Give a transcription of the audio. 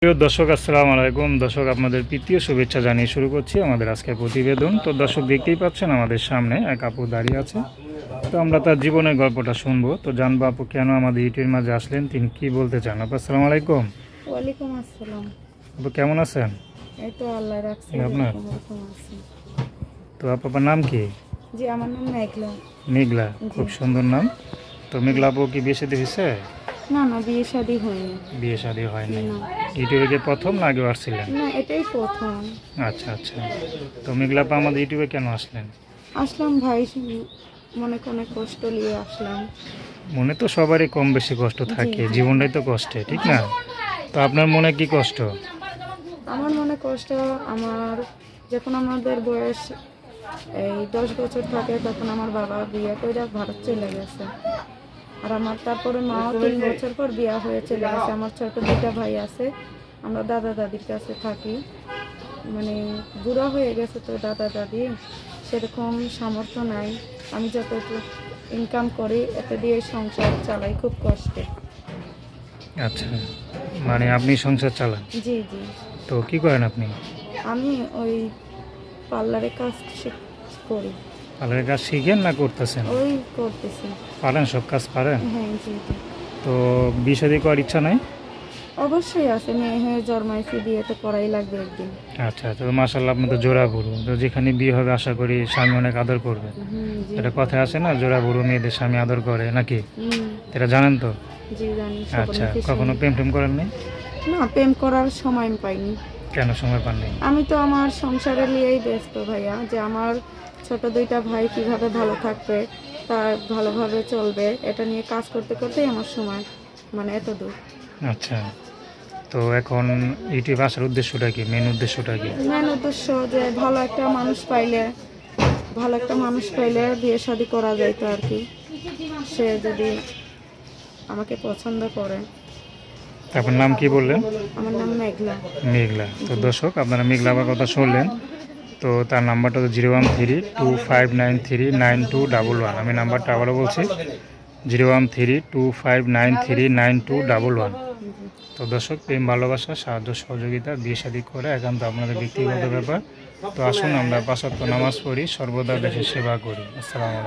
প্রিয় দর্শক, আসসালামু আলাইকুম। দর্শক, আপনাদের প্রীতীয় শুভেচ্ছা জানিয়ে শুরু করছি আমাদের আজকের প্রতিবেদন। তো দর্শক, দেখতেই পাচ্ছেন আমাদের সামনে এক আপু দাঁড়িয়ে আছে। তো আমরা তার জীবনের গল্পটা শুনবো। তো জানবো আপু কেন আমাদের ইউটিউবের মাঝে আসলেন, তিনি কি বলতে চান। আপু আসসালামু আলাইকুম। ওয়ালাইকুম আসসালাম। আপু কেমন আছেন? এই তো আল্লাহ রাখছে। আপনার তো আপনার নাম কি? জি, আমার নাম মেঘলা। মেঘলা, খুব সুন্দর নাম। তো মেঘলা আপু কি বিয়ে শাদী হয়েছে? না না, বিয়ে শাদী হয়নি। বিয়ে শাদী হয়নি। ইউটিউবে কি প্রথম না আগে আসছিলেন? না, এটাই প্রথম। আচ্ছা আচ্ছা। তো মেঘলা আপু আমাদের ইউটিউবে কেন আসলেন? আসলাম ভাই, মনে কোনো কষ্ট নিয়ে আসলাম। মনে তো সবারই কম বেশি কষ্ট থাকে, জীবনটাই তো কষ্টে, ঠিক না? তো আপনার মনে কি কষ্ট? আমার মনে কষ্ট, আমার যখন আমাদের বয়স এই 10 বছর থাকে তখন আমার বাবা বিয়ে করে ভারত চলে গেছে। আর আমার তারপরে মাও 3 বছর পর বিয়ে হয়ে চলে গেছে। আমার ছোট 2টা ভাই আছে, আমরা দাদা দাদির কাছে থাকি। মানে বুড়া হয়ে গেছে তো দাদা দাদি, সেরকম সামর্থ্য নাই। আমি যতটুকু ইনকাম করি এতে দিয়ে সংসার চালাই খুব কষ্টে। আচ্ছা, মানে আপনি সংসার চালান? জি জি। তো কি করেন আপনি? আমি ওই পার্লারে কাজ করি। পার্লারের কাজ শিখেন না করতেছেন? ওই করতেছি। পারেন, সব কাজ পারেন? হ্যাঁ জি জি। তো বিয়ে শাদী করার ইচ্ছা নাই? অবশ্যই আছে, মেয়ে হয়ে জন্মাইছি, বিয়ে তো করাই লাগবে একদিন। আচ্ছা, তো মাশাআল্লাহ, আপনি তো জোড়া বুড়ো। তো যেখানে বিয়ে হবে আশা করি স্বামী অনেক আদর করবে। এটা কথা আছে না, জোড়া বুড়ো মেয়েদের স্বামী আদর করে নাকি? এটা জানেন তো? জি জানি। আচ্ছা, কখনো প্রেম টেম করেন নাই? না, প্রেম করার সময় পাইনি। কেন সময় পান নাই? আমি তো আমার সংসারে নিয়েই ব্যস্ত ভাইয়া, যে আমার ছোট 2টা ভাই কিভাবে ভালো থাকবে, তার ভালোভাবে চলবে, এটা নিয়ে কাজ করতে করতেই আমার সময় মানে এত দূর। আচ্ছা, তো এখন ইউটিউব আসার উদ্দেশ্যটা কি, মেন উদ্দেশ্যটা কি? মেন উদ্দেশ্য যে ভালো একটা মানুষ পাইলে বিয়ে শাদী করা যাইতো আর কি। সে যদি আমাকে পছন্দ করে। আপনার নাম কি বললেন? আমার নাম মেঘলা। মেঘলা। তো দর্শক, আপনারা মেঘলা আবার কথা শুনলেন। তো তার নাম্বারটা তো 01325939211। আমি নাম্বারটা আবারও বলছি, 01325939211। তো দর্শক, প্রেম ভালোবাসা সাহায্য সহযোগিতা বিয়ে শাদী করে একান্ত আপনাদের ব্যক্তিগত ব্যাপার। তো আসুন আমরা 5 ওয়াক্ত নামাজ পড়ি, সর্বদা দেশের সেবা করি। আসসালামু আলাইকুম।